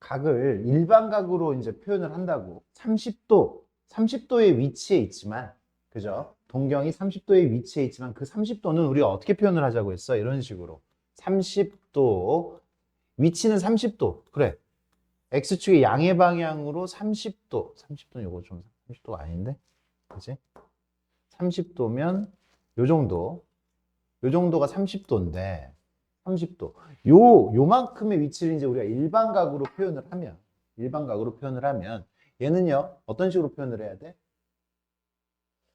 각을 일반각으로 이제 표현을 한다고 30도의 위치에 있지만, 그죠? 동경이 30도의 위치에 있지만 그 30도는 우리가 어떻게 표현을 하자고 했어? 이런 식으로 30도, 위치는 30도. 그래. X축의 양의 방향으로 30도는 요거 좀 30도가 아닌데? 그지? 30도면 요 정도가 30도인데 30도. 요만큼의 위치를 이제 우리가 일반각으로 표현을 하면 얘는요, 어떤 식으로 표현을 해야 돼?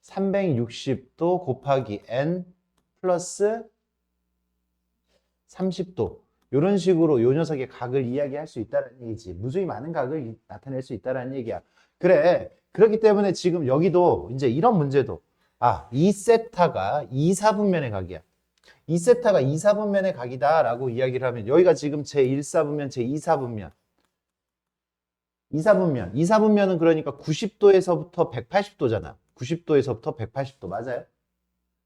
360도 곱하기 n 플러스 30도. 이런 식으로 요 녀석의 각을 이야기할 수 있다는 얘기지. 무수히 많은 각을 나타낼 수 있다는 얘기야. 그래. 그렇기 때문에 지금 여기도 이제 이런 문제도, 이 세타가 2사분면의 각이야. 이 세타가 2사분면의 각이다 라고 이야기를 하면, 여기가 지금 제1사분면, 제2사분면. 2사분면은 그러니까 90도에서부터 180도잖아. 90도에서부터 180도. 맞아요?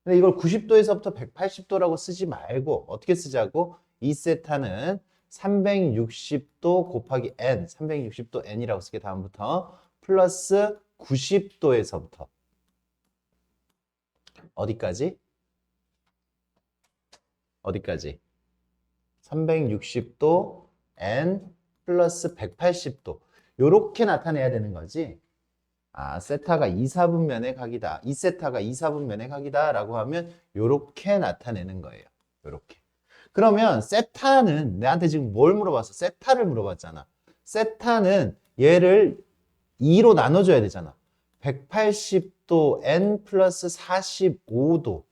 근데 이걸 90도에서부터 180도라고 쓰지 말고 어떻게 쓰자고? 2세타는 360도 곱하기 n, 360도 n이라고 쓰게 다음부터 플러스 90도에서부터 어디까지? 360도 n 플러스 180도. 요렇게 나타내야 되는 거지. 세타가 2사분면의 각이다. 2세타가 2사분면의 각이다 라고 하면 요렇게 나타내는 거예요. 요렇게. 그러면 세타는 내한테 지금 뭘 물어봤어? 세타를 물어봤잖아. 세타는 얘를 2로 나눠줘야 되잖아. 180도 n 플러스 45도.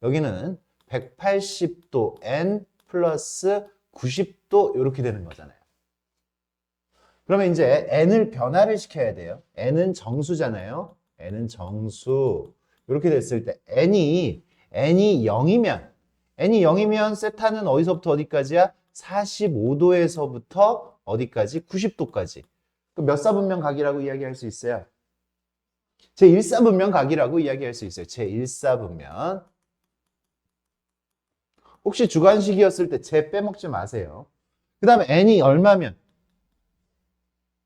여기는 180도 n 플러스 90도 이렇게 되는 거잖아요. 그러면 이제 n을 변화를 시켜야 돼요. n은 정수잖아요. n은 정수. 이렇게 됐을 때 n이 0이면 세타는 어디서부터 어디까지야? 45도에서부터 어디까지? 90도까지. 몇 사분면 각이라고 이야기할 수 있어요? 제1사분면 각이라고 이야기할 수 있어요. 제1사분면. 혹시 주관식이었을 때 제 빼먹지 마세요. 그 다음에 n이 얼마면?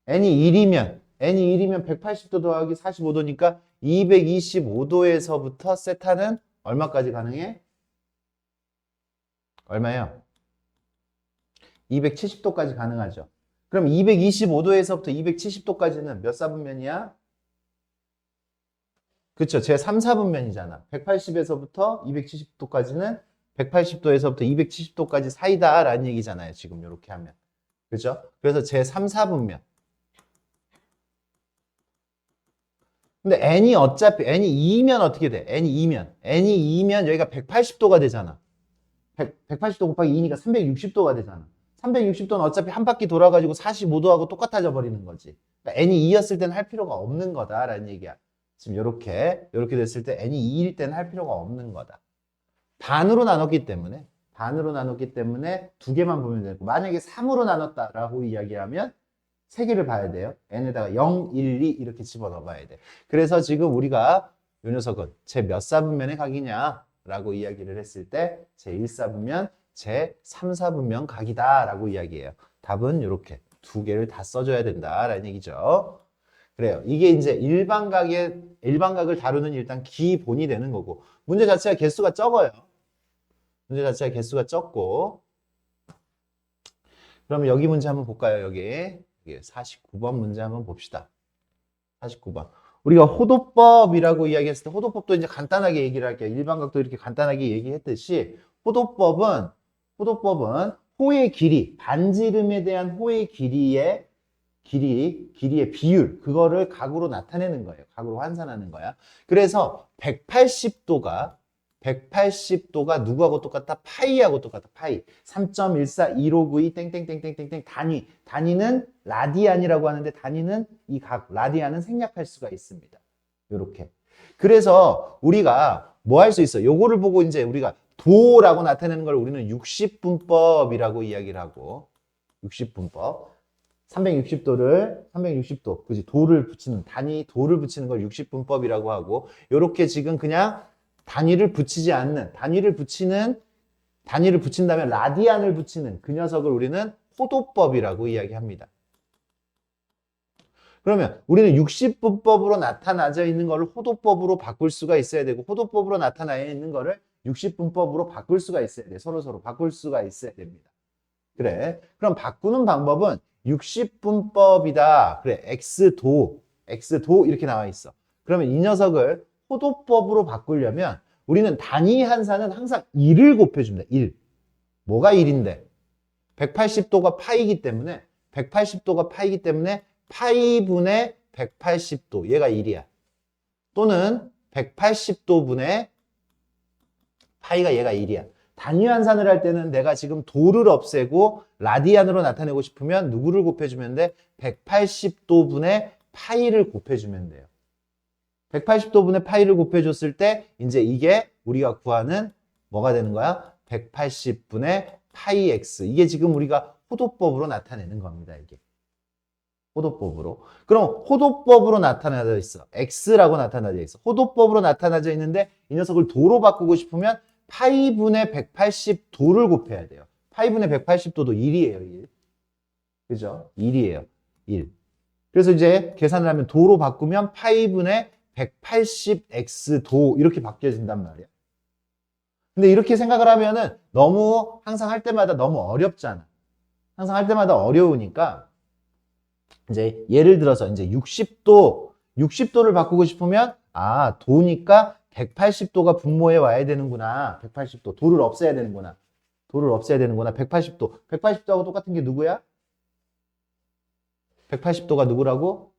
n이 1이면 180도 더하기 45도니까 225도에서부터 세타는 얼마까지 가능해? 얼마예요? 270도까지 가능하죠. 그럼 225도에서부터 270도까지는 몇 사분면이야? 그쵸. 제 3, 4분면이잖아. 180에서부터 270도까지는 180도에서부터 270도까지 사이다 라는 얘기잖아요. 지금 이렇게 하면. 그죠? 그래서 제 3, 4분면. 근데 n이 어차피 n이 2면 어떻게 돼? n이 2면 여기가 180도가 되잖아. 180도 곱하기 2니까 360도가 되잖아. 360도는 어차피 한 바퀴 돌아가지고 45도하고 똑같아져 버리는 거지. 그러니까 n이 2였을 때는 할 필요가 없는 거다라는 얘기야. 지금 이렇게 됐을 때 n이 2일 때는 할 필요가 없는 거다. 반으로 나눴기 때문에 두 개만 보면 되고, 만약에 3으로 나눴다라고 이야기하면 세 개를 봐야 돼요. n에다가 0, 1, 2 이렇게 집어넣어 봐야 돼. 그래서 지금 우리가 이 녀석은 제 몇 사분면의 각이냐 라고 이야기를 했을 때 제 1사분면, 제 3사분면 각이다 라고 이야기해요. 답은 이렇게 두 개를 다 써줘야 된다라는 얘기죠. 그래요. 이게 이제 일반각을 다루는 일단 기본이 되는 거고, 문제 자체가 개수가 적어요. 문제 자체가 개수가 적고. 그러면 여기 문제 한번 볼까요? 여기 49번 문제 한번 봅시다. 49번. 우리가 호도법이라고 이야기했을 때, 호도법도 이제 간단하게 얘기를 할게요. 일반각도 이렇게 간단하게 얘기했듯이, 호도법은 호의 길이, 반지름에 대한 호의 길이의 비율, 그거를 각으로 나타내는 거예요. 각으로 환산하는 거야. 그래서 180도가 누구하고 똑같다? 파이하고 똑같다. 파이. 3.14259 땡땡땡땡땡땡 단위는 라디안이라고 하는데, 단위는 이 각, 라디안은 생략할 수가 있습니다. 요렇게. 그래서 우리가 뭐 할 수 있어? 요거를 보고 이제 우리가 도라고 나타내는 걸 우리는 60분법이라고 이야기를 하고, 60분법. 360도, 그지? 도를 붙이는 걸 60분법이라고 하고, 요렇게 지금 그냥 단위를 붙이지 않는, 단위를 붙인다면 라디안을 붙이는 그 녀석을 우리는 호도법이라고 이야기합니다. 그러면 우리는 60분법으로 나타나져 있는 거를 호도법으로 바꿀 수가 있어야 되고 호도법으로 나타나 있는 거를 60분법으로 바꿀 수가 있어야 돼. 서로 바꿀 수가 있어야 됩니다. 그래. 그럼 바꾸는 방법은 60분법이다. 그래. X도 이렇게 나와 있어. 그러면 이 녀석을 호도법으로 바꾸려면 우리는 단위 한사는 항상 1을 곱해줍니다. 1. 뭐가 1인데? 180도가 파이기 때문에 180도가 파이기 때문에 파이분의 180도 얘가 1이야. 또는 180도 분의 파이가 얘가 1이야. 단위 환산을 할 때는 내가 지금 도를 없애고 라디안으로 나타내고 싶으면 누구를 곱해주면 돼? 180도 분의 파이를 곱해주면 돼요. 180도 분의 파이를 곱해줬을 때 이제 이게 우리가 구하는 뭐가 되는 거야? 180분의 파이 x. 이게 지금 우리가 호도법으로 나타내는 겁니다. 이게. 호도법으로. 그럼 호도법으로 나타나져 있어. x라고 나타나져 있어. 호도법으로 나타나져 있는데 이 녀석을 도로 바꾸고 싶으면 파이분의 180도를 곱해야 돼요. 파이분의 180도도 1이에요. 1. 그죠? 1이에요. 1. 그래서 이제 계산을 하면 도로 바꾸면 파이분의 180x도 이렇게 바뀌어진단 말이야. 근데 이렇게 생각을 하면은 너무 항상 할 때마다 너무 어렵잖아. 항상 할 때마다 어려우니까 이제 예를 들어서 이제 60도를 바꾸고 싶으면 아, 도니까 180도가 분모에 와야 되는구나. 180도. 도를 없애야 되는구나. 180도. 180도하고 똑같은 게 누구야? 180도가 누구라고?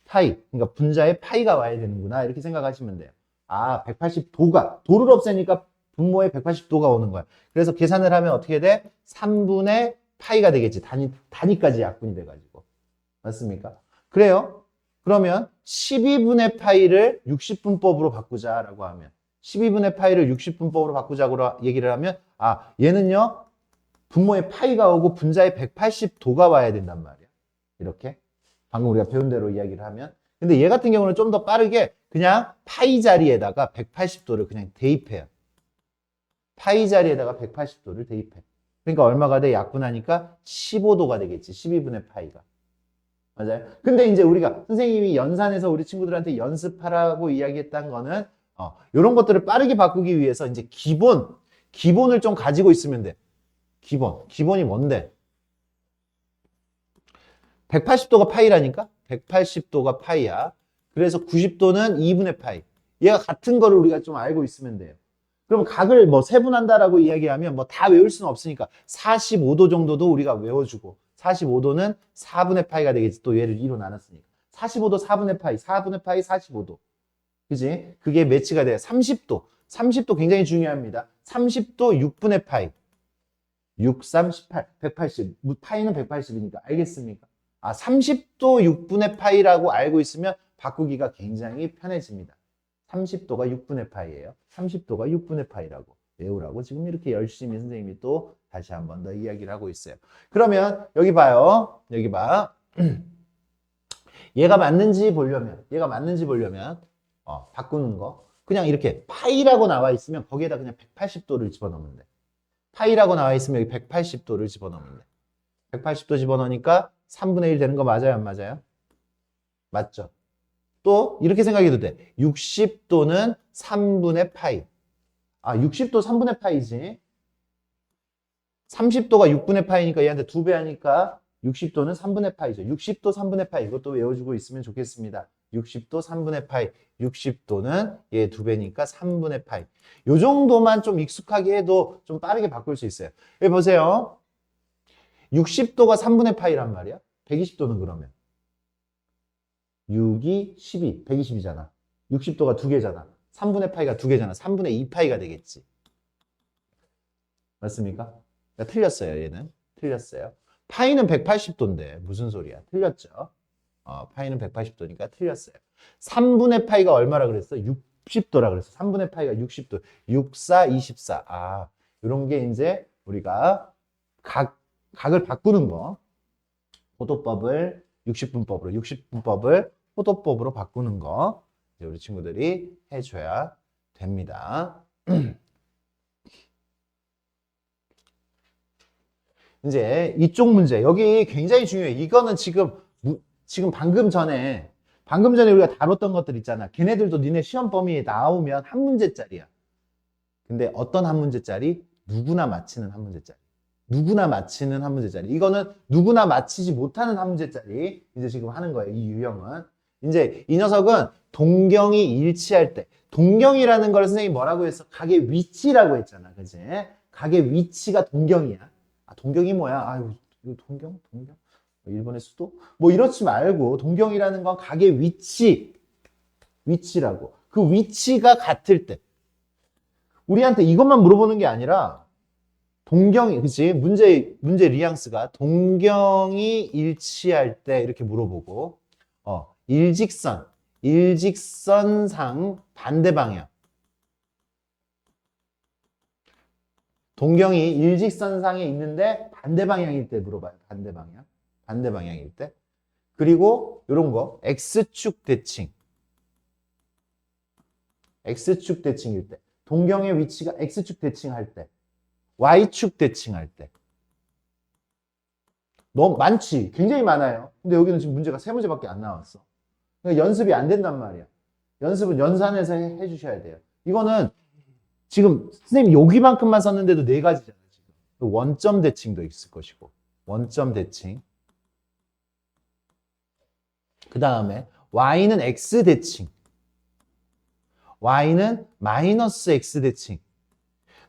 파이. 그러니까 분자에 파이가 와야 되는구나. 이렇게 생각하시면 돼요. 아, 180도가 도를 없애니까 분모에 180도가 오는 거야. 그래서 계산을 하면 어떻게 돼? 3분의 파이가 되겠지. 단위까지 약분이 돼가지고. 맞습니까? 그래요. 그러면 12분의 파이를 60분법으로 바꾸자라고 하면 12분의 파이를 60분법으로 바꾸자고 얘기를 하면 아, 얘는요. 분모에 파이가 오고 분자에 180도가 와야 된단 말이야. 이렇게. 방금 우리가 배운 대로 이야기를 하면. 근데 얘 같은 경우는 좀 더 빠르게 그냥 파이 자리에다가 180도를 그냥 대입해요. 파이 자리에다가 180도를 대입해. 그러니까 얼마가 돼? 약분하니까 15도가 되겠지. 12분의 파이가. 맞아요. 근데 이제 우리가 선생님이 연산해서 우리 친구들한테 연습하라고 이야기했던 거는 이런 것들을 빠르게 바꾸기 위해서 이제 기본을 좀 가지고 있으면 돼. 기본이 뭔데? 180도가 파이라니까? 180도가 파이야. 그래서 90도는 2분의 파이. 얘가 같은 거를 우리가 좀 알고 있으면 돼요. 그럼 각을 뭐 세분한다라고 이야기하면 뭐 다 외울 수는 없으니까 45도 정도도 우리가 외워주고 45도는 4분의 파이가 되겠지. 또 얘를 2로 나눴으니까. 45도 4분의 파이, 4분의 파이 45도. 그지? 그게 매치가 돼요. 30도. 30도 굉장히 중요합니다. 30도 6분의 파이. 6, 3, 18, 180. 파이는 180이니까. 알겠습니까? 아, 30도 6분의 파이라고 알고 있으면 바꾸기가 굉장히 편해집니다. 30도가 6분의 파이예요. 30도가 6분의 파이라고 외우라고 지금 이렇게 열심히 선생님이 또 다시 한 번 더 이야기를 하고 있어요. 그러면 여기 봐요. 여기 봐. 얘가 맞는지 보려면 바꾸는 거 그냥 이렇게 파이라고 나와 있으면 거기에다 그냥 180도를 집어넣으면 돼. 파이라고 나와 있으면 여기 180도를 집어넣으면 돼. 180도 집어넣으니까 3분의 1 되는 거 맞아요? 안 맞아요? 맞죠? 또 이렇게 생각해도 돼. 60도는 3분의 파이. 아, 60도 3분의 파이지. 30도가 6분의 파이니까 얘한테 2배 하니까 60도는 3분의 파이죠. 60도 3분의 파이. 이것도 외워주고 있으면 좋겠습니다. 60도 3분의 파이. 60도는 얘 2배니까 3분의 파이. 요 정도만 좀 익숙하게 해도 좀 빠르게 바꿀 수 있어요. 여기 보세요. 60도가 3분의 파이란 말이야. 120도는 그러면 6이 12, 120이잖아. 60도가 2개잖아. 3분의 파이가 2개잖아. 3분의 2파이가 되겠지. 맞습니까? 그러니까 틀렸어요. 얘는. 틀렸어요. 파이는 180도인데 무슨 소리야. 틀렸죠. 파이는 180도니까 틀렸어요. 3분의 파이가 얼마라 그랬어? 60도라 그랬어. 3분의 파이가 60도. 6, 4, 24. 아, 이런 게 이제 우리가 각을 바꾸는 거. 호도법을 60분법을 호도법으로 바꾸는 거 이제 우리 친구들이 해줘야 됩니다. 이제 이쪽 문제 여기 굉장히 중요해. 이거는 지금 지금 방금 전에 우리가 다뤘던 것들 있잖아. 걔네들도 니네 시험 범위에 나오면 한 문제짜리야. 근데 어떤 한 문제짜리? 누구나 맞히는 한 문제짜리. 누구나 맞히는 한 문제짜리. 이거는 누구나 맞히지 못하는 한 문제짜리. 이제 지금 하는 거예요. 이 유형은. 이제 이 녀석은 동경이 일치할 때. 동경이라는 걸 선생님이 뭐라고 했어? 각의 위치라고 했잖아. 그지? 각의 위치가 동경이야. 아, 동경이 뭐야? 아유, 이거 동경? 일본의 수도? 뭐 이렇지 말고 동경이라는 건 각의 위치라고. 그 위치가 같을 때. 우리한테 이것만 물어보는 게 아니라 동경이, 그치? 문제 뉘앙스가 동경이 일치할 때 이렇게 물어보고, 일직선상 반대 방향. 동경이 일직선상에 있는데 반대 방향일 때 물어봐요. 반대 방향일 때. 그리고 이런 거, X축 대칭. X축 대칭일 때. 동경의 위치가 X축 대칭할 때. Y축 대칭할 때. 너무 많지. 굉장히 많아요. 근데 여기는 지금 문제가 3문제밖에 안 나왔어. 그러니까 연습이 안 된단 말이야. 연습은 연산해서 해주셔야 돼요. 이거는 지금 선생님 여기만큼만 썼는데도 4가지잖아. 지금. 원점 대칭도 있을 것이고. 원점 대칭. 그 다음에 Y는 X 대칭. Y는 마이너스 X 대칭.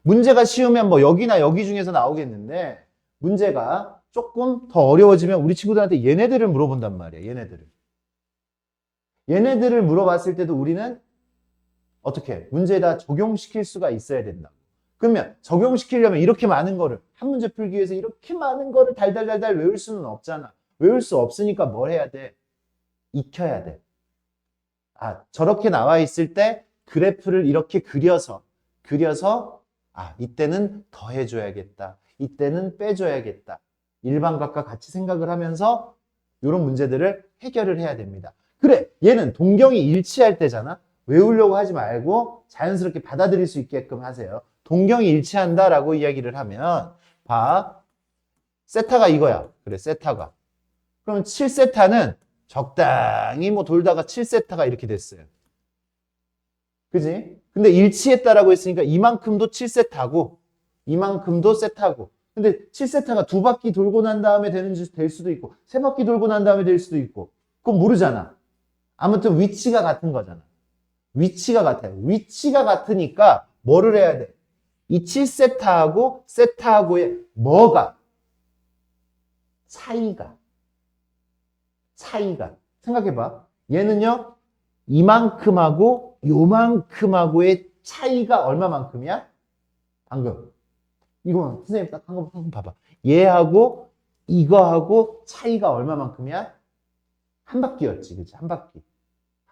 문제가 쉬우면 뭐 여기나 여기 중에서 나오겠는데 문제가 조금 더 어려워지면 우리 친구들한테 얘네들을 물어본단 말이야. 얘네들을 물어봤을 때도 우리는 어떻게 문제에다 적용시킬 수가 있어야 된다. 그러면 적용시키려면 이렇게 많은 거를 한 문제 풀기 위해서 이렇게 많은 거를 달달달달 외울 수는 없잖아. 외울 수 없으니까 뭘 해야 돼? 익혀야 돼. 아, 저렇게 나와 있을 때 그래프를 이렇게 그려서 이때는 더해줘야겠다. 이때는 빼줘야겠다. 일반각과 같이 생각을 하면서 이런 문제들을 해결을 해야 됩니다. 그래, 얘는 동경이 일치할 때잖아. 외우려고 하지 말고 자연스럽게 받아들일 수 있게끔 하세요. 동경이 일치한다라고 이야기를 하면 봐, 세타가 이거야. 그래, 세타가. 그러면 7세타는 적당히 뭐 돌다가 7세타가 이렇게 됐어요. 그지? 근데 일치했다라고 했으니까 이만큼도 7세타고 이만큼도 세타고. 근데 7세타가 2바퀴 돌고 난 다음에 될 수도 있고 3바퀴 돌고 난 다음에 될 수도 있고 그건 모르잖아. 아무튼 위치가 같은 거잖아. 위치가 같아요. 위치가 같으니까 뭐를 해야 돼? 이 7세타하고 세타하고의 뭐가? 차이가. 생각해봐. 얘는요. 이만큼하고 요만큼하고의 차이가 얼마만큼이야? 방금. 이거 선생님 딱 한번 봐봐. 얘하고 이거하고 차이가 얼마만큼이야? 한 바퀴였지. 그치? 한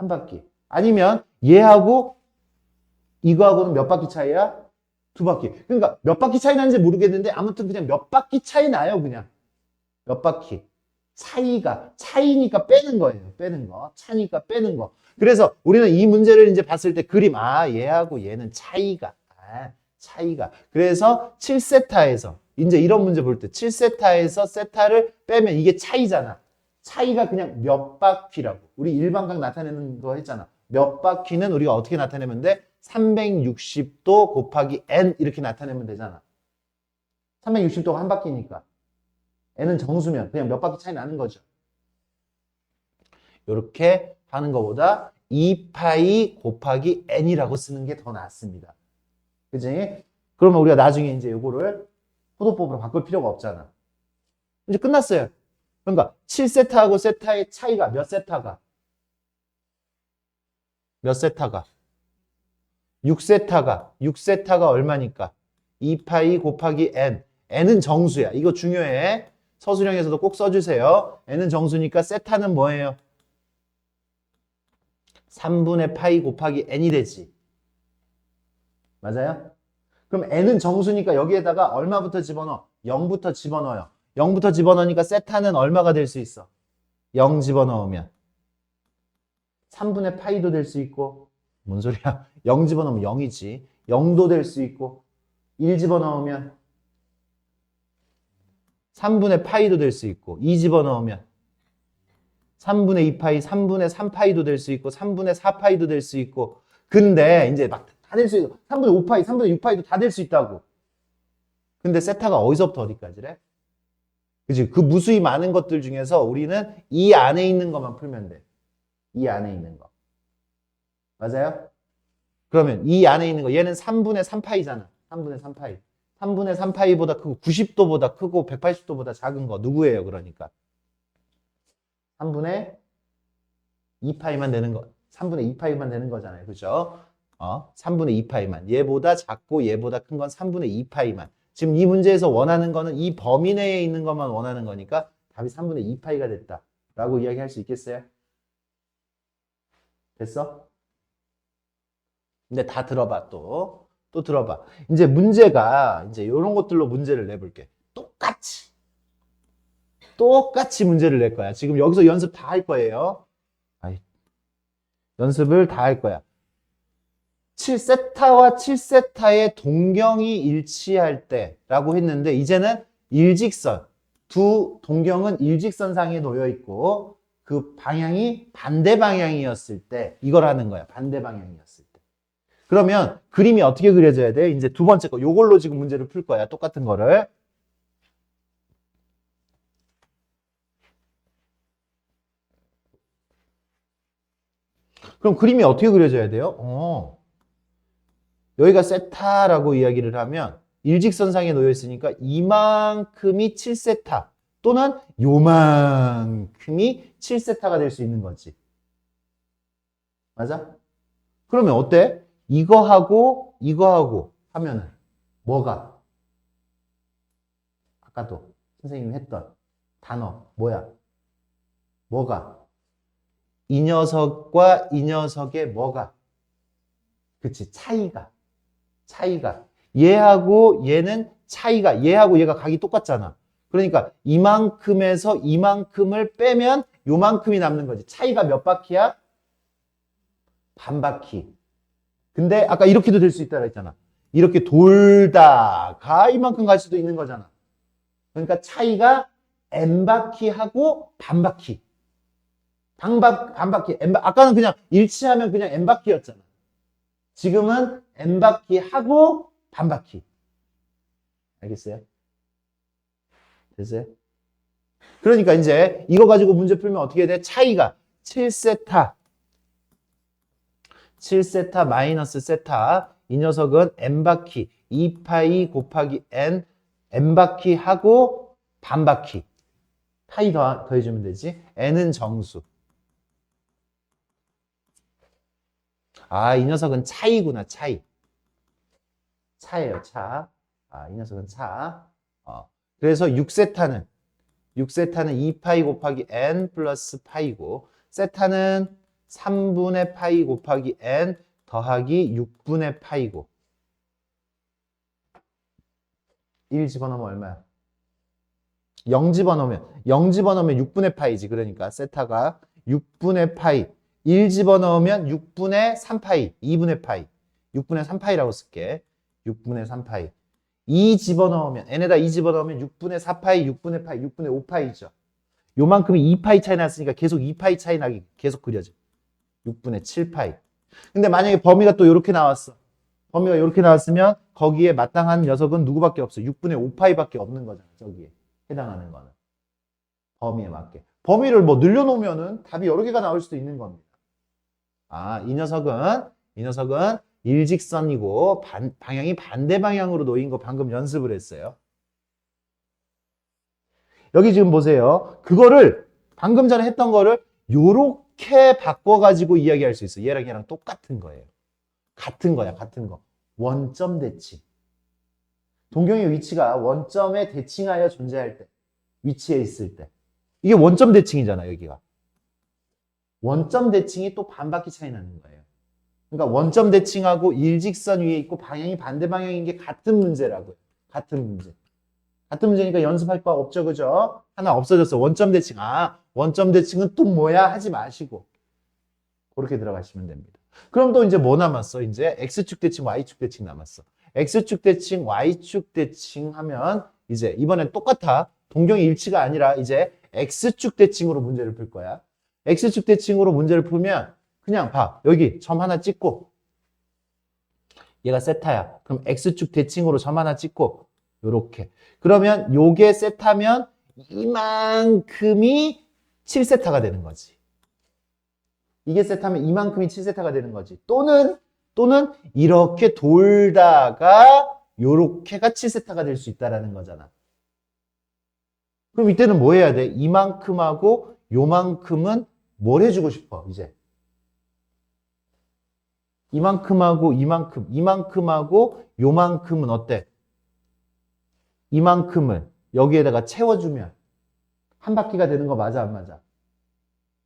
바퀴. 아니면 얘하고 이거하고는 몇 바퀴 차이야? 2바퀴. 그러니까 몇 바퀴 차이 나는지 모르겠는데 아무튼 그냥 몇 바퀴 차이 나요. 그냥. 몇 바퀴. 차이니까 빼는 거예요. 차니까 빼는 거. 그래서 우리는 이 문제를 이제 봤을 때 그림, 얘하고 얘는 차이가. 그래서 7세타에서, 이제 이런 문제 볼 때 7세타에서 세타를 빼면 이게 차이잖아. 차이가 그냥 몇 바퀴라고. 우리 일반각 나타내는 거 했잖아. 몇 바퀴는 우리가 어떻게 나타내면 돼? 360도 곱하기 n 이렇게 나타내면 되잖아. 360도가 한 바퀴니까. n은 정수면 그냥 몇 바퀴 차이 나는 거죠. 이렇게 하는 것보다 2파이 곱하기 n이라고 쓰는 게 더 낫습니다. 그치? 그러면 우리가 나중에 이제 요거를 포도법으로 바꿀 필요가 없잖아. 이제 끝났어요. 그러니까 7세타하고 세타의 차이가 몇 세타가? 6세타가 얼마니까? 2파이 곱하기 n. n은 정수야. 이거 중요해. 서술형에서도 꼭 써주세요. n은 정수니까 세타는 뭐예요? 3분의 파이 곱하기 n이 되지. 맞아요? 그럼 n은 정수니까 여기에다가 얼마부터 집어넣어? 0부터 집어넣어요. 0부터 집어넣으니까 세타는 얼마가 될 수 있어? 0 집어넣으면 3분의 파이도 될 수 있고 뭔 소리야? 0 집어넣으면 0이지. 0도 될 수 있고 1 집어넣으면 3분의 파이도 될 수 있고 2 집어넣으면 3분의 2파이, 3분의 3파이도 될 수 있고 3분의 4파이도 될 수 있고 근데 이제 막 다 될 수 있고 3분의 5파이, 3분의 6파이도 다 될 수 있다고. 근데 세타가 어디서부터 어디까지래? 그치? 그 무수히 많은 것들 중에서 우리는 이 안에 있는 것만 풀면 돼. 이 안에 있는 거. 맞아요? 그러면 이 안에 있는 거 얘는 3분의 3파이잖아. 3분의 3파이. 3분의 3파이보다 크고 90도보다 크고 180도보다 작은 거 누구예요? 그러니까 3분의 2파이만 되는 거. 3분의 2파이만 되는 거잖아요. 그죠? 3분의 2파이만. 얘보다 작고 얘보다 큰 건 3분의 2파이만. 지금 이 문제에서 원하는 거는 이 범위 내에 있는 것만 원하는 거니까 답이 3분의 2파이가 됐다. 라고 이야기할 수 있겠어요? 됐어? 근데 다 들어봐, 또. 또 들어봐. 이제 문제가, 이제 이런 것들로 문제를 내볼게. 똑같이 문제를 낼 거야. 지금 여기서 연습 다 할 거예요. 연습을 다 할 거야. 7세타와 7세타의 동경이 일치할 때 라고 했는데 이제는 일직선, 두 동경은 일직선상에 놓여 있고 그 방향이 반대 방향이었을 때 이걸 하는 거야. 반대 방향이었을 때. 그러면 그림이 어떻게 그려져야 돼? 이제 두 번째 거. 요걸로 지금 문제를 풀 거야. 똑같은 거를. 그럼 그림이 어떻게 그려져야 돼요? 여기가 세타라고 이야기를 하면 일직선상에 놓여 있으니까 이만큼이 7세타 또는 요만큼이 7세타가 될 수 있는 거지. 맞아? 그러면 어때? 이거하고 하면은 뭐가? 아까도 선생님이 했던 단어 뭐야? 뭐가? 이 녀석과 이 녀석의 뭐가? 그치, 차이가. 얘하고 얘는 차이가, 얘하고 얘가 각이 똑같잖아. 그러니까 이만큼에서 이만큼을 빼면 요만큼이 남는 거지. 차이가 몇 바퀴야? 반 바퀴. 근데 아까 이렇게도 될 수 있다고 했잖아. 이렇게 돌다가 이만큼 갈 수도 있는 거잖아. 그러니까 차이가 n 바퀴하고 반 바퀴. 반 바퀴. 아까는 그냥 일치하면 그냥 n 바퀴였잖아. 지금은 n 바퀴 하고 반 바퀴. 알겠어요? 됐어요? 그러니까 이제 이거 가지고 문제 풀면 어떻게 돼? 차이가 7세타 마이너스 세타. 이 녀석은 n 바퀴 2파이 곱하기 n 바퀴 하고 반 바퀴. 파이 더해주면 되지. n은 정수. 이 녀석은 차이구나, 차이. 차예요, 차. 이 녀석은 차. 그래서 6세타는 2파이 곱하기 n 플러스 파이고, 세타는 3분의 파이 곱하기 n 더하기 6분의 파이고. 1 집어넣으면 얼마야? 0 집어넣으면 6분의 파이지. 그러니까 세타가 6분의 파이. 1 집어넣으면 6분의 3파이, 2분의 파이. 6분의 3파이라고 쓸게. 6분의 3파이. 2 집어넣으면, n에다 2 집어넣으면 6분의 4파이, 6분의 파이, 6분의 5파이죠. 요만큼이 2파이 차이 났으니까 계속 2파이 차이 나게 계속 그려져. 6분의 7파이. 근데 만약에 범위가 또 이렇게 나왔어. 범위가 이렇게 나왔으면 거기에 마땅한 녀석은 누구밖에 없어. 6분의 5파이밖에 없는 거잖아. 저기에 해당하는 거는. 범위에 맞게. 범위를 뭐 늘려놓으면은 답이 여러 개가 나올 수도 있는 겁니다. 이 녀석은 일직선이고 방향이 반대 방향으로 놓인 거 방금 연습을 했어요. 여기 지금 보세요. 그거를 방금 전에 했던 거를 요렇게 바꿔가지고 이야기할 수 있어요. 얘랑 똑같은 거예요. 같은 거야, 같은 거. 원점 대칭. 동경의 위치가 원점에 대칭하여 존재할 때, 위치에 있을 때. 이게 원점 대칭이잖아, 여기가. 원점 대칭이 또 반 바퀴 차이 나는 거예요. 그러니까 원점 대칭하고 일직선 위에 있고 방향이 반대 방향인 게 같은 문제라고요. 같은 문제. 같은 문제니까 연습할 거 없죠, 그죠? 하나 없어졌어. 원점 대칭. 원점 대칭은 또 뭐야? 하지 마시고. 그렇게 들어가시면 됩니다. 그럼 또 이제 뭐 남았어? 이제 X축 대칭, Y축 대칭 남았어. X축 대칭, Y축 대칭 하면 이제 이번엔 똑같아. 동경이 일치가 아니라 이제 X축 대칭으로 문제를 풀 거야. x축 대칭으로 문제를 풀면 그냥 봐. 여기 점 하나 찍고 얘가 세타야. 그럼 x축 대칭으로 점 하나 찍고 요렇게. 그러면 요게 세타면 이만큼이 7세타가 되는 거지. 이게 세타면 이만큼이 7세타가 되는 거지. 또는 이렇게 돌다가 요렇게가 7세타가 될 수 있다라는 거잖아. 그럼 이때는 뭐 해야 돼? 이만큼하고 요만큼은 뭘 해주고 싶어, 이제? 이만큼하고 이만큼하고 요만큼은 어때? 이만큼을 여기에다가 채워주면 한 바퀴가 되는 거 맞아, 안 맞아?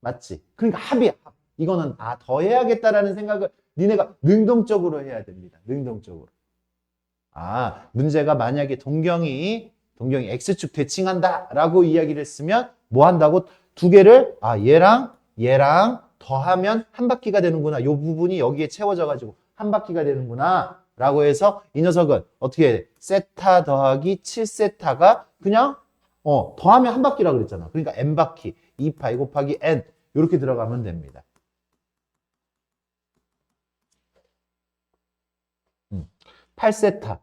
맞지? 그러니까 합이야. 합. 이거는 더 해야겠다라는 생각을 니네가 능동적으로 해야 됩니다. 능동적으로. 문제가 만약에 동경이 x축 대칭한다라고 이야기를 했으면 뭐 한다고? 두 개를 얘랑 더하면 한 바퀴가 되는구나. 요 부분이 여기에 채워져 가지고 한 바퀴가 되는구나 라고 해서 이 녀석은 어떻게 해야 돼? 세타 더하기 7세타가 그냥 더하면 한 바퀴라고 그랬잖아. 그러니까 n 바퀴 2파이 곱하기 n 이렇게 들어가면 됩니다. 8세타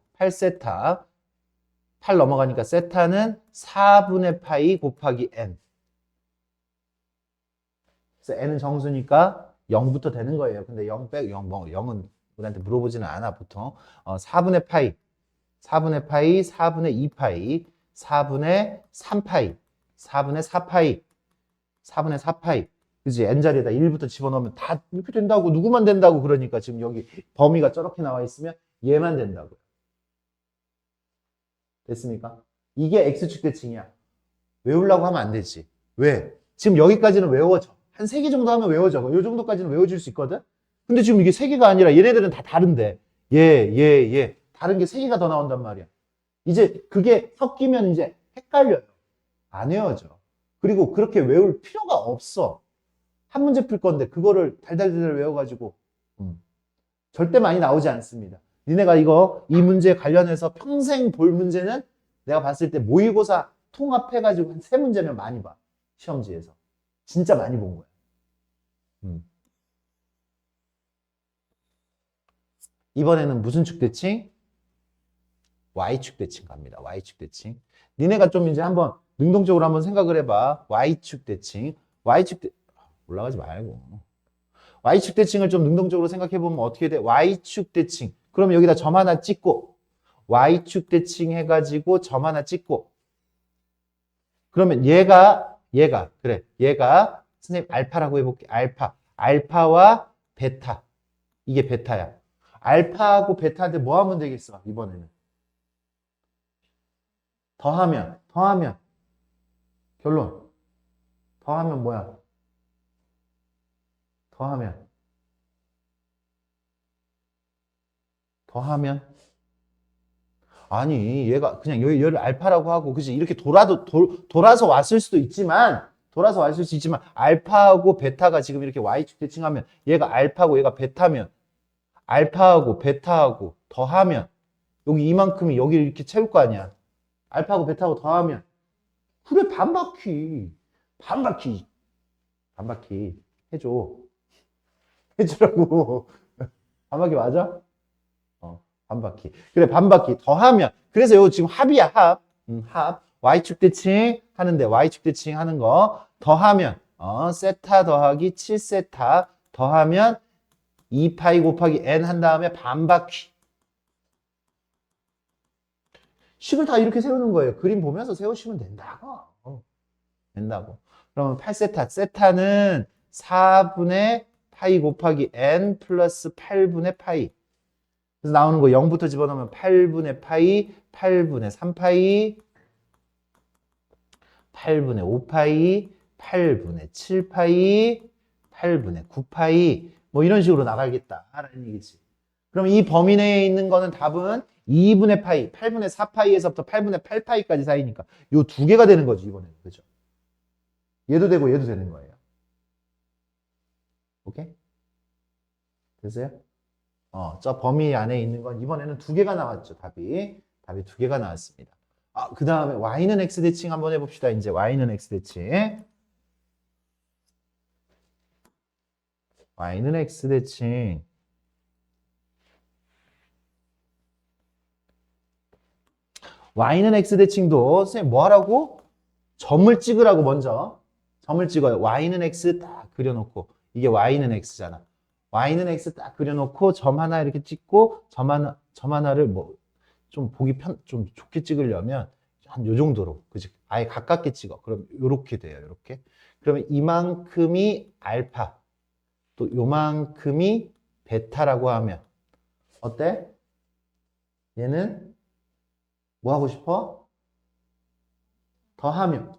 8 넘어가니까 세타는 4분의 파이 곱하기 n. 그래서 n은 정수니까 0부터 되는 거예요. 근데 0 빼고 0은 우리한테 물어보지는 않아 보통. 4분의 파이 4분의 2파이 4분의 3파이 4분의 4파이 4분의 4파이. 그치? n자리에다 1부터 집어넣으면 다 이렇게 된다고. 누구만 된다고. 그러니까 지금 여기 범위가 저렇게 나와 있으면 얘만 된다고요. 됐습니까? 이게 x축 대칭이야. 외우려고 하면 안 되지. 왜? 지금 여기까지는 외워져. 한 3개 정도 하면 외워져. 요 정도까지는 외워질 수 있거든? 근데 지금 이게 3개가 아니라 얘네들은 다 다른데. 다른 게 3개가 더 나온단 말이야. 이제 그게 섞이면 이제 헷갈려요. 안 외워져. 그리고 그렇게 외울 필요가 없어. 한 문제 풀 건데 그거를 달달달 외워가지고 절대 많이 나오지 않습니다. 니네가 이 문제 관련해서 평생 볼 문제는 내가 봤을 때 모의고사 통합해가지고 한 3문제면 많이 봐. 시험지에서. 진짜 많이 본 거야. 이번에는 무슨 축 대칭? Y축 대칭 갑니다. Y축 대칭. 니네가 좀 이제 한번 능동적으로 한번 생각을 해봐. Y축 대칭. 올라가지 말고. Y축 대칭을 좀 능동적으로 생각해보면 어떻게 돼? Y축 대칭. 그럼 여기다 점 하나 찍고 Y축 대칭 해가지고 점 하나 찍고 그러면 얘가 선생님 알파라고 해볼게. 알파와 베타. 이게 베타야. 알파하고 베타한테 뭐 하면 되겠어? 이번에는 더하면 결론 더하면 뭐야? 더하면 아니 얘가 그냥 얘를 알파라고 하고 그치 이렇게 돌아서 왔을 수도 있지만 알파하고 베타가 지금 이렇게 Y축 대칭하면 얘가 알파고 얘가 베타면 알파하고 베타하고 더하면 여기 이만큼이 여기를 이렇게 채울 거 아니야. 알파하고 베타하고 더하면 그래 반바퀴 해주라고. 반바퀴 맞아? 반바퀴. 그래, 반바퀴. 더하면. 그래서 이거 지금 합이야, 합. 합. Y축 대칭 하는데, Y축 대칭 하는 거. 더하면, 세타 더하기 7세타. 더하면 2파이 곱하기 n 한 다음에 반바퀴. 식을 다 이렇게 세우는 거예요. 그림 보면서 세우시면 된다고. 그러면 8세타. 세타는 4분의 파이 곱하기 n 플러스 8분의 파이. 그래서 나오는 거 0부터 집어넣으면 8분의 파이, 8분의 3파이, 8분의 5파이, 8분의 7파이, 8분의 9파이 뭐 이런 식으로 나가겠다라는 얘기지. 그럼 이 범위 내에 있는 거는 답은 2분의 파이, 8분의 4파이에서부터 8분의 8파이까지 사이니까 요 두 개가 되는 거지 이번에는. 그죠? 얘도 되고 얘도 되는 거예요. 오케이? 됐어요? 저 범위 안에 있는 건 이번에는 두 개가 나왔죠. 답이 두 개가 나왔습니다. 그 다음에 y는 x 대칭 한번 해봅시다. 이제 y는 x 대칭. y는 x 대칭. y는 x 대칭도 선생님 뭐 하라고? 점을 찍으라고 먼저. 점을 찍어요. y는 x 딱 그려놓고. 이게 y는 x잖아. y는 x 딱 그려놓고 점 하나 이렇게 찍고 점 하나를 뭐 좀 보기 좀 좋게 찍으려면 한 요 정도로. 그지? 아예 가깝게 찍어. 그럼 요렇게 돼요. 요렇게. 그러면 이만큼이 알파. 또 요만큼이 베타라고 하면 어때? 얘는 뭐 하고 싶어? 더하면.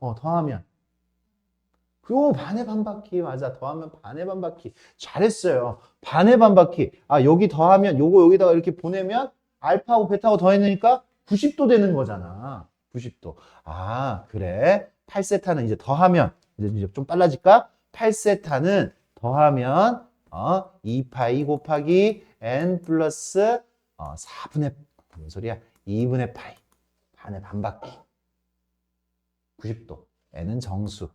요 반의 반바퀴, 맞아. 더하면 반의 반바퀴. 잘했어요. 반의 반바퀴. 아, 여기 더하면, 요거 여기다가 이렇게 보내면, 알파하고 베타하고 더했으니까 90도 되는 거잖아. 90도. 아, 그래. 8세타는 이제 더하면, 이제 좀 빨라질까? 8세타는 더하면, 2파이 곱하기 n 플러스, 4분의, 무슨 소리야? 2분의 파이. 반의 반바퀴. 90도. n은 정수.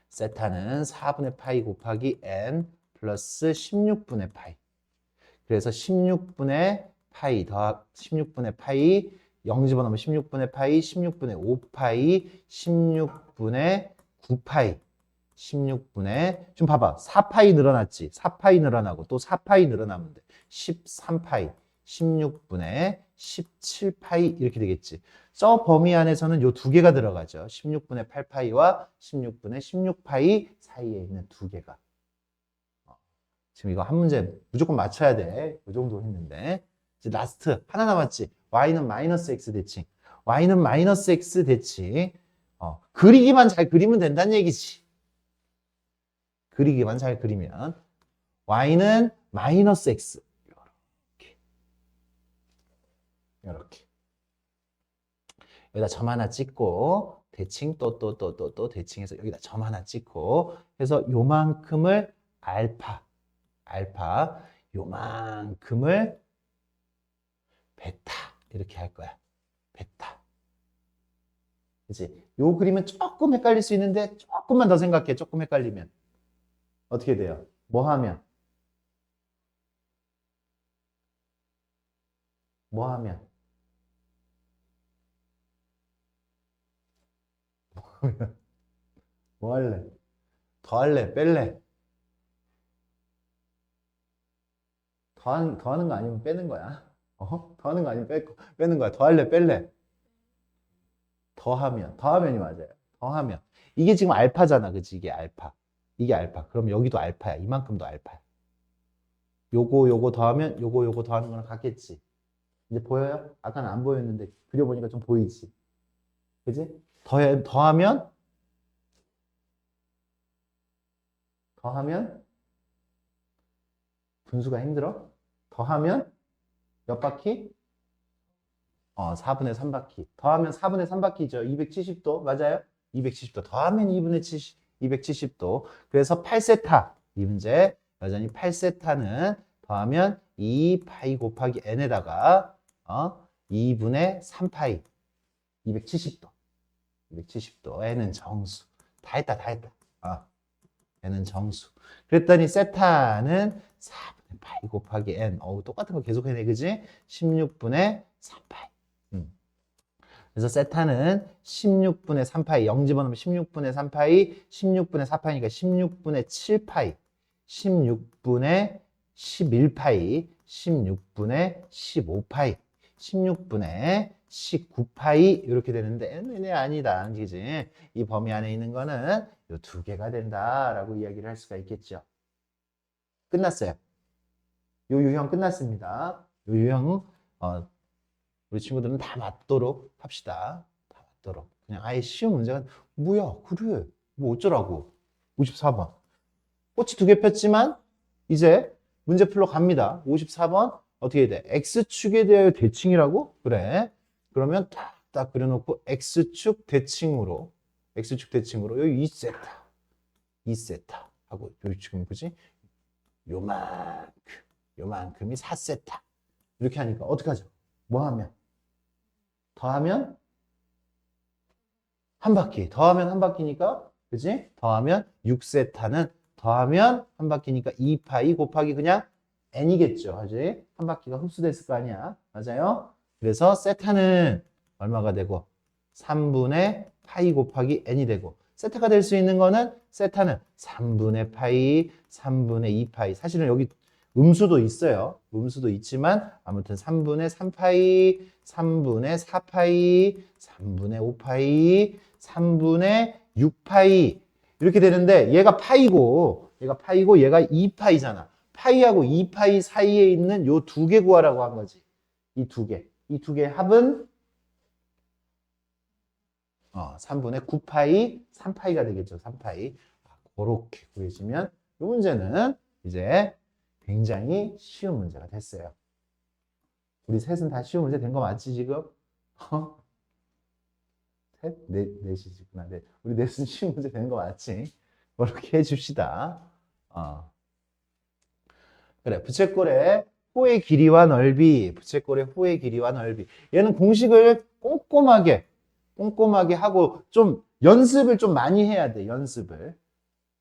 세타는 4분의 파이 곱하기 n 플러스 16분의 파이. 그래서 16분의 파이 더하 16분의 파이 0 집어넣으면 16분의 파이, 16분의 5파이, 16분의 9파이, 16분의 좀 봐봐. 4파이 늘어났지. 4파이 늘어나고 또 4파이 늘어나면 돼. 13파이, 16분의 17파이 이렇게 되겠지. 저 범위 안에서는 요 두 개가 들어가죠. 16분의 8파이와 16분의 16파이 사이에 있는 두 개가. 지금 이거 한 문제 무조건 맞춰야 돼. 이 정도 했는데. 이제 라스트 하나 남았지. y는 마이너스 x 대칭. y는 마이너스 x 대칭. 그리기만 잘 그리면 된다는 얘기지. 그리기만 잘 그리면. y는 마이너스 x. 이렇게. 여기다 점 하나 찍고 대칭 또 대칭해서 여기다 점 하나 찍고 해서 요만큼을 알파 요만큼을 베타 이렇게 할 거야. 베타. 그치? 요 그림은 조금 헷갈릴 수 있는데 조금만 더 생각해. 조금 헷갈리면 어떻게 돼요? 뭐 하면? 뭐 하면? 뭐 할래? 더 할래? 뺄래? 더하는 거 아니면 빼는 거야. 더하는 거 아니면 빼는 거야. 더 할래? 뺄래? 더하면이 맞아요. 더하면. 이게 지금 알파잖아. 그치? 이게 알파. 이게 알파. 그럼 여기도 알파야. 이만큼도 알파야. 요거 더하면 요거 더하는 거랑 같겠지. 이제 보여요? 아까는 안 보였는데 그려보니까 좀 보이지. 그지? 더하면 분수가 힘들어? 더하면 몇 바퀴? 4분의 3바퀴. 더하면 4분의 3바퀴죠. 270도. 맞아요? 270도. 더하면 2분의 70, 270도. 그래서 8세타. 이 문제 여전히 8세타는 더하면 2파이 곱하기 n에다가 2분의 3파이. 270도. 270도. n은 정수. 다 했다. n은 정수. 그랬더니 세타는 4분의 파이 곱하기 n. 똑같은 거 계속 해내, 그지? 16분의 3파이. 그래서 세타는 16분의 3파이. 0 집어넣으면 16분의 3파이, 16분의 4파이니까 16분의 7파이, 16분의 11파이, 16분의 15파이, 16분의 19파이 이렇게 되는데 n은 아니다. 그지? 이 범위 안에 있는 거는 이 두 개가 된다라고 이야기를 할 수가 있겠죠. 끝났어요. 요 유형 끝났습니다. 요 유형 우리 친구들은 다 맞도록 합시다. 다 맞도록. 그냥 아예 쉬운 문제가 뭐야? 그래. 뭐 어쩌라고. 54번. 꽃이 두 개 폈지만 이제 문제 풀러 갑니다. 54번 어떻게 돼? X축에 대하여 대칭이라고? 그래. 그러면 딱 그려놓고 X축 대칭으로 여기 2세타 하고 여기 지금 그지? 요만큼이 4세타 이렇게 하니까 어떡하죠? 뭐 하면? 더하면 한 바퀴. 더하면 한 바퀴니까 그지? 더하면 6세타는 더하면 한 바퀴니까 2파이 곱하기 그냥 n이겠죠. 그지? 한 바퀴가 흡수됐을 거 아니야. 맞아요? 그래서 세타는 얼마가 되고 3분의 파이 곱하기 n이 되고 세타가 될 수 있는 거는 세타는 3분의 파이, 3분의 2파이. 사실은 여기 음수도 있어요. 음수도 있지만 아무튼 3분의 3파이, 3분의 4파이, 3분의 5파이, 3분의 6파이 이렇게 되는데 얘가 파이고 얘가 2파이잖아. 파이하고 2파이 사이에 있는 요 두 개 구하라고 한 거지. 이 두 개. 이 두 개의 합은 3분의 9파이, 3파이가 되겠죠. 3파이. 그렇게 구해지면 이 문제는 이제 굉장히 쉬운 문제가 됐어요. 우리 셋은 다 쉬운 문제 된 거 맞지 지금? 셋? 넷이구나. 넷. 우리 넷은 쉬운 문제 된 거 맞지? 그렇게 해줍시다. 그래, 부채꼴의 호의 길이와 넓이, 부채꼴의 호의 길이와 넓이. 얘는 공식을 꼼꼼하게 하고 좀 연습을 좀 많이 해야 돼, 연습을.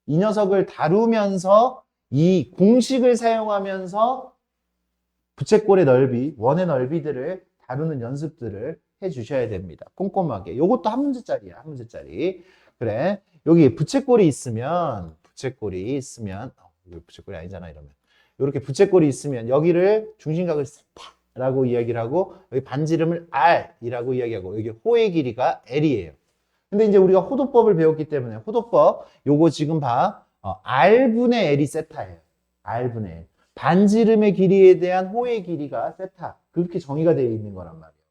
이 녀석을 다루면서 이 공식을 사용하면서 부채꼴의 넓이, 원의 넓이들을 다루는 연습들을 해 주셔야 됩니다. 꼼꼼하게. 요것도 한 문제짜리야, 한 문제짜리. 그래. 여기 부채꼴이 있으면, 부채꼴이 아니잖아, 이러면. 이렇게 부채꼴이 있으면 여기를 중심각을 세타라고 이야기를 하고 여기 반지름을 r이라고 이야기하고 여기 호의 길이가 l이에요. 근데 이제 우리가 호도법을 배웠기 때문에 호도법 요거 지금 봐. r분의 l이 세타예요. r분의 l. 반지름의 길이에 대한 호의 길이가 세타. 그렇게 정의가 되어 있는 거란 말이에요.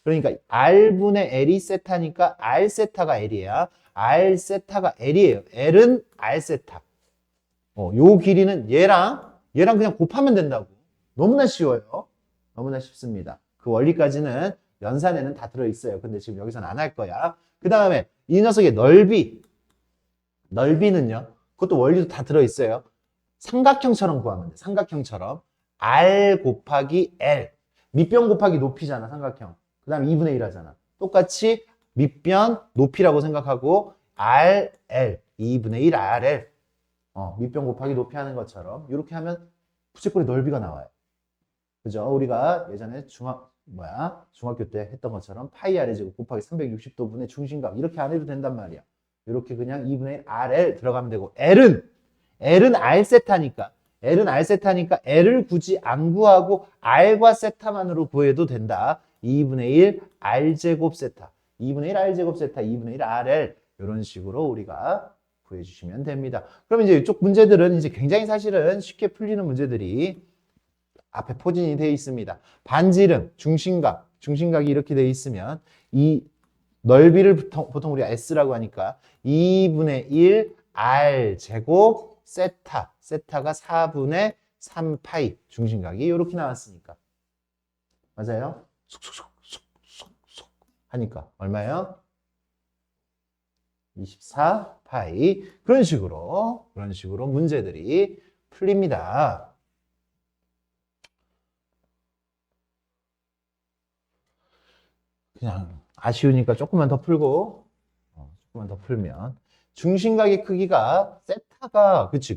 그러니까 r분의 l이 세타니까 r 세타가 l이야. r 세타가 l이에요. l은 r 세타. 요 길이는 얘랑 그냥 곱하면 된다고. 너무나 쉬워요. 너무나 쉽습니다. 그 원리까지는 연산에는 다 들어있어요. 근데 지금 여기서는 안 할 거야. 그 다음에 이 녀석의 넓이는요. 그것도 원리도 다 들어있어요. 삼각형처럼 구하면 돼. 삼각형처럼. R 곱하기 L. 밑변 곱하기 높이잖아, 삼각형. 그 다음에 2분의 1 하잖아. 똑같이 밑변 높이라고 생각하고 RL. 2분의 1 RL. 밑변 곱하기 높이 하는 것처럼 이렇게 하면 부채꼴의 넓이가 나와요. 그죠? 우리가 예전에 중학교 때 했던 것처럼 파이 R의 제곱 곱하기 360도분의 중심각 이렇게 안 해도 된단 말이야. 이렇게 그냥 2분의 1 RL 들어가면 되고 L은 R 세타니까 L을 굳이 안 구하고 R과 세타만으로 구해도 된다. 2분의 1 R제곱 세타 2분의 1 R제곱 세타 2분의 1 RL 이런 식으로 우리가 구해주시면 됩니다. 그럼 이제 이쪽 문제들은 이제 굉장히 사실은 쉽게 풀리는 문제들이 앞에 포진이 되어 있습니다. 반지름, 중심각이 이렇게 되어 있으면 이 넓이를 보통 우리가 S라고 하니까 2분의 1 R 제곱 세타가 4분의 3파이 중심각이 이렇게 나왔으니까 맞아요? 쏙쏙쏙쏙쏙 하니까 얼마예요? 24파이 그런 식으로 문제들이 풀립니다. 그냥 아쉬우니까 조금만 더 풀고 조금만 더 풀면 중심각의 크기가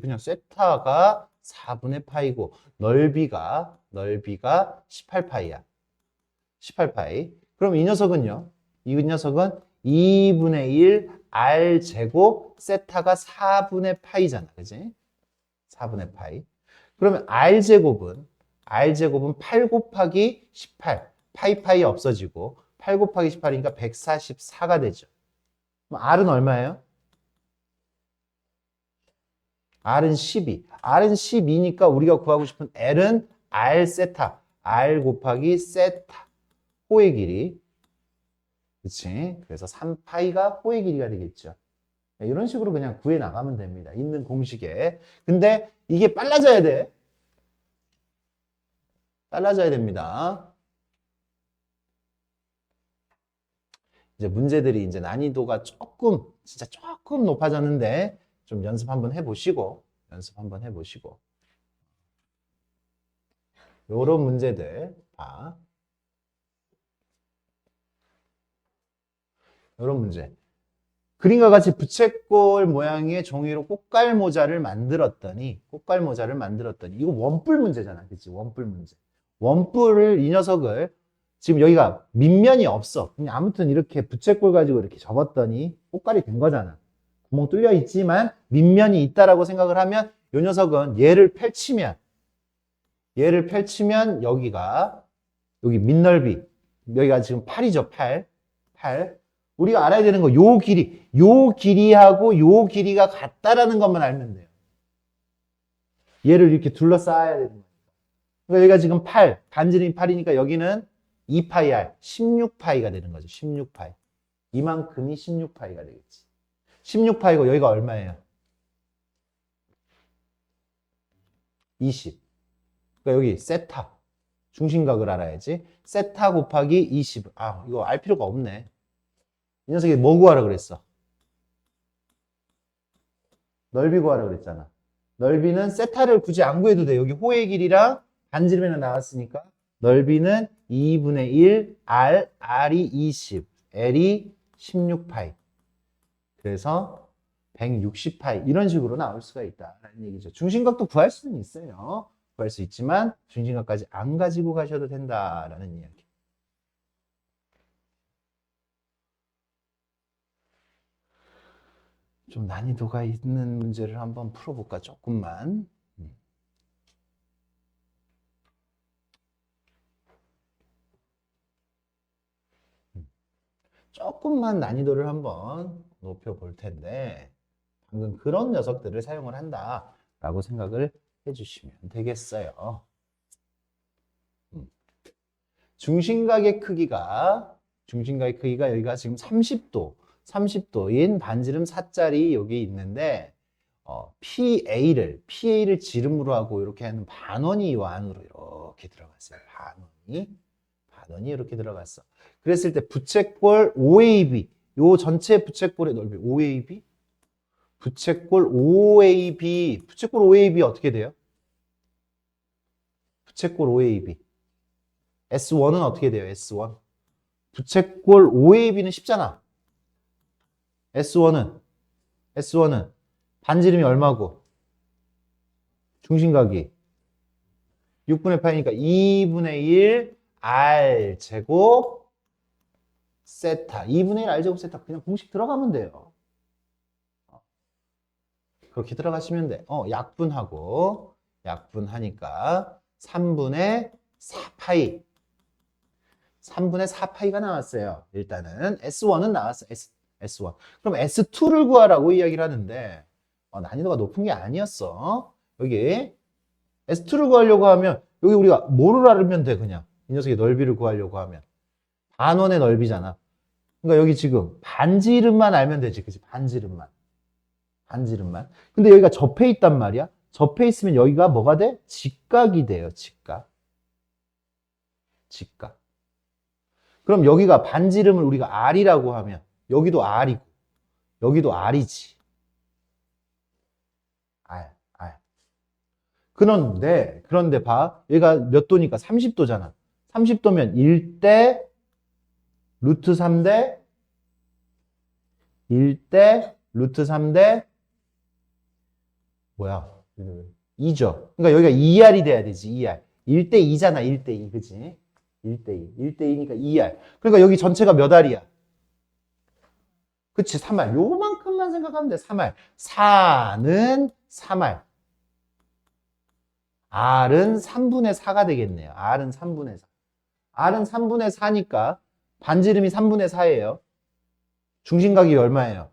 그냥 세타가 4분의 파이고 넓이가 18파이야. 18파이. 그럼 이 녀석은 2분의 1 R 제곱 세타가 4분의 파이잖아. 그지? 4분의 파이. 그러면 R 제곱은 8 곱하기 18. 파이 없어지고 8 곱하기 18이니까 144가 되죠. 그럼 R은 얼마예요? R은 12. R은 12니까 우리가 구하고 싶은 L은 R 세타. R 곱하기 세타. 호의 길이. 그치? 그래서 3파이가 호의 길이가 되겠죠. 이런 식으로 그냥 구해 나가면 됩니다. 있는 공식에. 근데 이게 빨라져야 돼. 빨라져야 됩니다. 이제 문제들이 이제 난이도가 진짜 조금 높아졌는데 좀 연습 한번 해보시고 요런 문제들 봐. 요런 문제. 그림과 같이 부채꼴 모양의 종이로 꽃갈모자를 만들었더니 이거 원뿔 문제잖아. 그치? 원뿔 문제. 원뿔을 이 녀석을 지금 여기가 밑면이 없어. 그냥 아무튼 이렇게 부채꼴 가지고 이렇게 접었더니 꽃갈이 된 거잖아. 구멍 뚫려 있지만 밑면이 있다라고 생각을 하면 이 녀석은 얘를 펼치면 여기가 여기 밑넓이 여기가 지금 8이죠. 8. 우리가 알아야 되는 거 요 길이하고 요 길이가 같다라는 것만 알면 돼요. 얘를 이렇게 둘러싸야 되는 거예요. 그러니까 여기가 지금 8, 반지름이 8이니까 여기는 2파이 r, 16파이가 되는 거죠. 16파이. 이만큼이 16파이가 되겠지. 16파이고 여기가 얼마예요? 20. 그러니까 여기 세타. 중심각을 알아야지. 세타 곱하기 20. 아, 이거 알 필요가 없네. 이 녀석이 뭐 구하라 그랬어? 넓이 구하라 그랬잖아. 넓이는 세타를 굳이 안 구해도 돼. 여기 호의 길이랑 반지름에는 나왔으니까 넓이는 2분의 1 R, R이 20, L이 16파이. 그래서 160파이 이런 식으로 나올 수가 있다라는 얘기죠. 중심각도 구할 수는 있어요. 구할 수 있지만 중심각까지 안 가지고 가셔도 된다라는 이야기. 좀 난이도가 있는 문제를 한번 풀어볼까, 조금만. 조금만 난이도를 한번 높여볼 텐데, 방금 그런 녀석들을 사용을 한다라고 생각을 해주시면 되겠어요. 중심각의 크기가 여기가 지금 30도인 반지름 4짜리 여기 있는데, PA를 지름으로 하고 이렇게 하는 반원이 이 안으로 이렇게 들어갔어요. 반원이 이렇게 들어갔어. 그랬을 때 부채꼴 OAB, 요 전체 부채꼴의 넓이 OAB? 부채꼴 OAB 어떻게 돼요? 부채꼴 OAB. S1은 어떻게 돼요? S1. 부채꼴 OAB는 쉽잖아. S1은 반지름이 얼마고? 중심각이 6분의 8이니까 2분의 1 R 제곱 세타. 2분의 1 R 제곱 세타. 그냥 공식 들어가면 돼요. 그렇게 들어가시면 돼. 약분하니까 3분의 4파이. 3분의 4파이가 나왔어요. 일단은 S1은 나왔어. S1. 그럼 S2를 구하라고 이야기를 하는데 난이도가 높은 게 아니었어. 여기 S2를 구하려고 하면 여기 우리가 뭐를 알면 돼? 그냥 이 녀석의 넓이를 구하려고 하면 반원의 넓이잖아. 그러니까 여기 지금 반지름만 알면 되지. 그치? 반지름만. 근데 여기가 접해 있단 말이야. 접해 있으면 여기가 뭐가 돼? 직각이 돼요. 직각. 그럼 여기가 반지름을 우리가 R이라고 하면 여기도 R이고 여기도 R이지. R. 그런데 봐. 얘가 몇 도니까 30도잖아. 30도면 1대 루트 3대 뭐야? 2죠. 그러니까 여기가 2R이 돼야 되지. 2R. 1대 2잖아. 1대 2. 그치? 1대 2니까 2R. 그러니까 여기 전체가 몇 R이야? 그치? 3R. 요만큼만 생각하면 돼. 3R. 4는 3R. R은 3분의 4가 되겠네요. R은 3분의 4. R은 3분의 4니까 반지름이 3분의 4예요. 중심각이 얼마예요?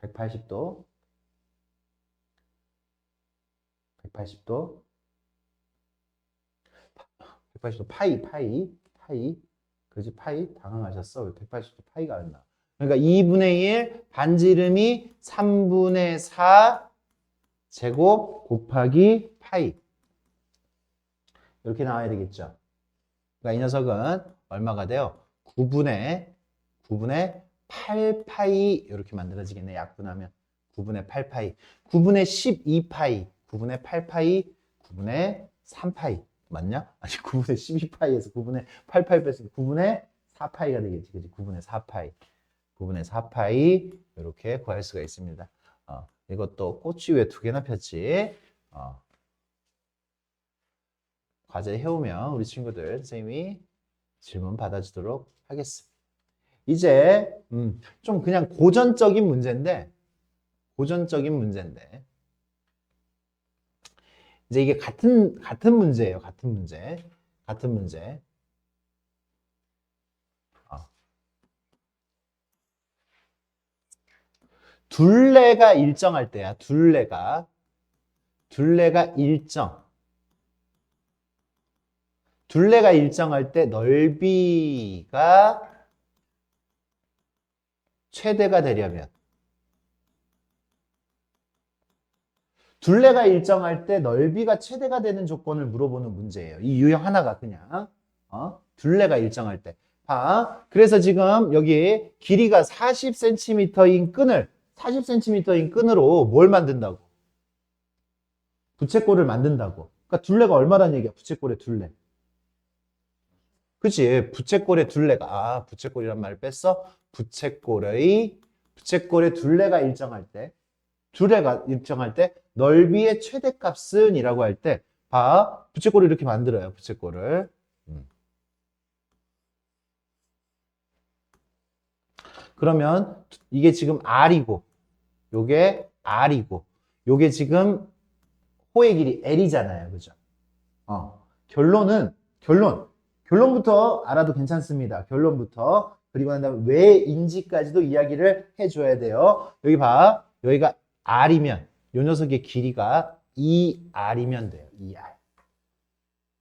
180도. 180도 파이. 그지? 파이 당황하셨어. 왜 180도 파이가 안 나? 그러니까 2분의 1 반지름이 3분의 4 제곱 곱하기 파이. 이렇게 나와야 되겠죠. 그러니까 이 녀석은 얼마가 돼요? 9분의 8파이 이렇게 만들어지겠네. 약분하면 9분의 8파이, 9분의 12파이, 9분의 8파이, 9분의 3파이. 맞냐? 아니 9분의 12파이에서 9분의 8파이 뺐으니까 9분의 4파이가 되겠지. 그치? 9분의 4파이. 9분의 4파이 이렇게 구할 수가 있습니다. 이것도 꽃이 왜 2개나 폈지? 과제 해오면 우리 친구들 선생님이 질문 받아주도록 하겠습니다. 이제 좀 그냥 고전적인 문제인데 이제 이게 같은 문제예요. 같은 문제. 둘레가 일정할 때야. 둘레가 일정할 때 넓이가 최대가 되려면 둘레가 일정할 때 넓이가 최대가 되는 조건을 물어보는 문제예요. 이 유형 하나가 그냥 둘레가 일정할 때. 그래서 지금 여기 길이가 40cm인 끈으로 뭘 만든다고? 부채꼴을 만든다고. 그러니까 둘레가 얼마란 얘기야? 부채꼴의 둘레. 그치? 부채꼴의 둘레가 부채꼴이란 말을 뺐어? 부채꼴의 둘레가 일정할 때 넓이의 최대값은 이라고 할 때 부채꼴을 이렇게 만들어요. 부채꼴을. 그러면 이게 지금 R이고 요게 R이고 요게 지금 호의 길이 L이잖아요. 그죠? 결론부터 알아도 괜찮습니다. 결론부터. 그리고 난 다음에 왜인지까지도 이야기를 해줘야 돼요. 여기 봐. 여기가 R이면 요 녀석의 길이가 2R이면 돼요. 2R.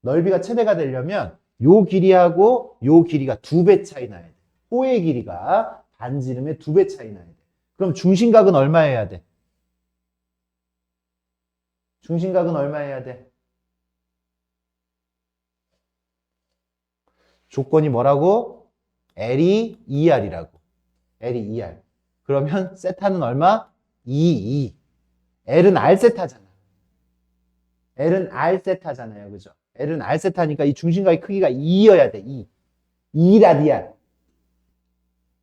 넓이가 최대가 되려면 요 길이하고 요 길이가 2배 차이 나야 돼. 호의 길이가 반지름의 2배 차이 나야 돼. 그럼 중심각은 얼마 해야 돼? 중심각은 얼마 해야 돼? 조건이 뭐라고? L이 2R이라고. L이 2R. 그러면 세타는 얼마? 2. L은 R세타잖아. L은 R세타잖아요. 그죠? L은 R세타니까 이 중심각의 크기가 2여야 돼. 2. 2라디안.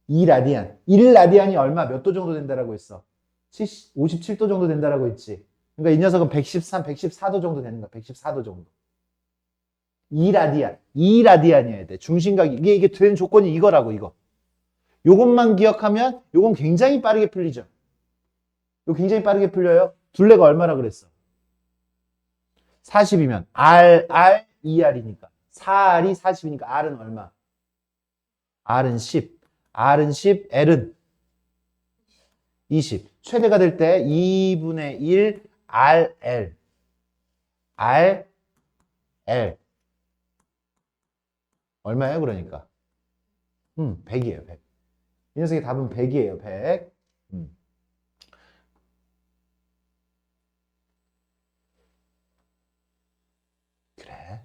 2라디안. 1라디안이 얼마? 몇 도 정도 된다라고 했어? 57도 정도 된다라고 했지. 그러니까 이 녀석은 114도 정도 되는 거야. 114도 정도. 2라디안이어야 돼. 중심각이 이게 되는 조건이 이거라고. 이거. 요것만 기억하면 요건 굉장히 빠르게 풀리죠. 이거 굉장히 빠르게 풀려요. 둘레가 얼마라 그랬어? 40이면 R 2R이니까 4R이 40이니까 R은 얼마? R은 10. L은 20. 최대가 될 때 2분의 1 RL. 얼마예요, 그러니까? 100이에요, 100. 이 녀석의 답은 100이에요, 100. 그래.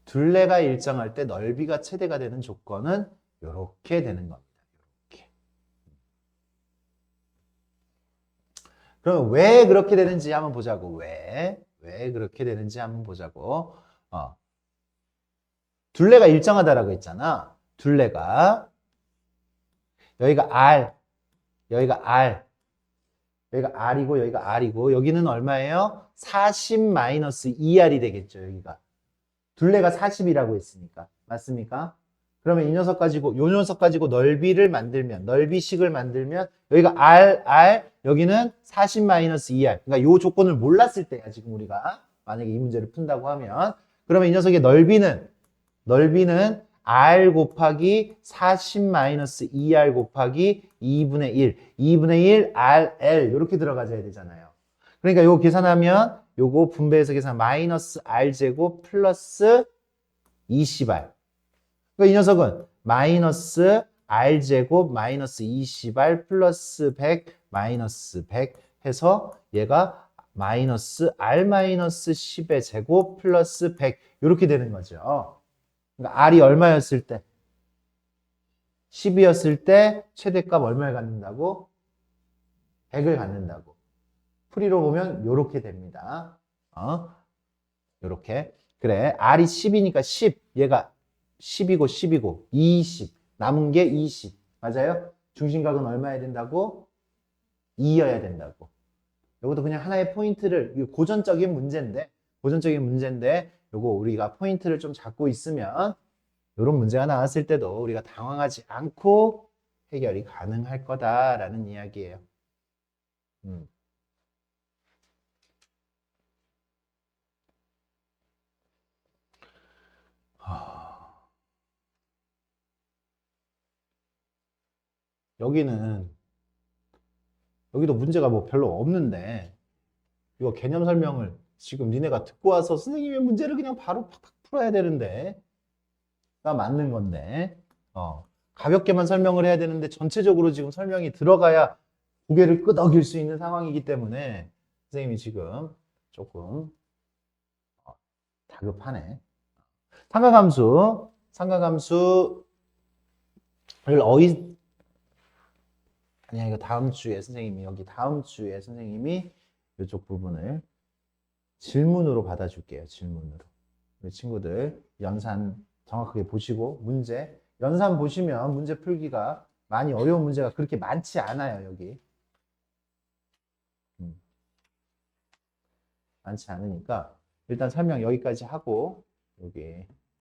둘레가 일정할 때 넓이가 최대가 되는 조건은 이렇게 되는 겁니다. 이렇게. 그럼 왜 그렇게 되는지 한번 보자고. 왜 그렇게 되는지 한번 보자고. 둘레가 일정하다라고 했잖아. 둘레가 여기가 R이고 여기가 R이고 여기는 얼마예요? 40-2R이 되겠죠. 여기가 둘레가 40이라고 했으니까. 맞습니까? 그러면 이 녀석 가지고 요 녀석 가지고 넓이식을 만들면 여기가 R 여기는 40-2R. 그러니까 요 조건을 몰랐을 때야. 지금 우리가 만약에 이 문제를 푼다고 하면 그러면 이 녀석의 넓이는 R 곱하기 40-2R 곱하기 2분의 1 RL 이렇게 들어가줘야 되잖아요. 그러니까 요거 계산하면 요거 분배해서 계산 마이너스 R제곱 플러스 20R. 그러니까 이 녀석은 마이너스 R제곱 마이너스 20R 플러스 100 마이너스 100 해서 얘가 마이너스 R 마이너스 10의 제곱 플러스 100 이렇게 되는 거죠. 그러니까 R이 얼마였을 때? 10이었을 때 최대값 얼마를 갖는다고? 100을 갖는다고. 풀이로 보면 요렇게 됩니다. 요렇게. 그래. R이 10이니까 10. 얘가 10이고 20. 남은 게 20. 맞아요? 중심각은 얼마여야 된다고? 2여야 된다고. 이것도 그냥 하나의 포인트를, 고전적인 문제인데 요거 우리가 포인트를 좀 잡고 있으면 이런 문제가 나왔을 때도 우리가 당황하지 않고 해결이 가능할 거다라는 이야기예요. 음. 여기도 문제가 뭐 별로 없는데 이거 개념 설명을 지금 니네가 듣고 와서 선생님의 문제를 그냥 바로 팍팍 풀어야 되는데 가 맞는 건데 가볍게만 설명을 해야 되는데 전체적으로 지금 설명이 들어가야 고개를 끄덕일 수 있는 상황이기 때문에 선생님이 지금 조금 다급하네. 삼각함수를 아니야, 이거 다음 주에 선생님이 이쪽 부분을 질문으로 받아줄게요. 질문으로. 우리 친구들 연산 정확하게 보시고 연산 보시면 문제 풀기가 많이 어려운 문제가 그렇게 많지 않아요. 여기 많지 않으니까 일단 설명 여기까지 하고 여기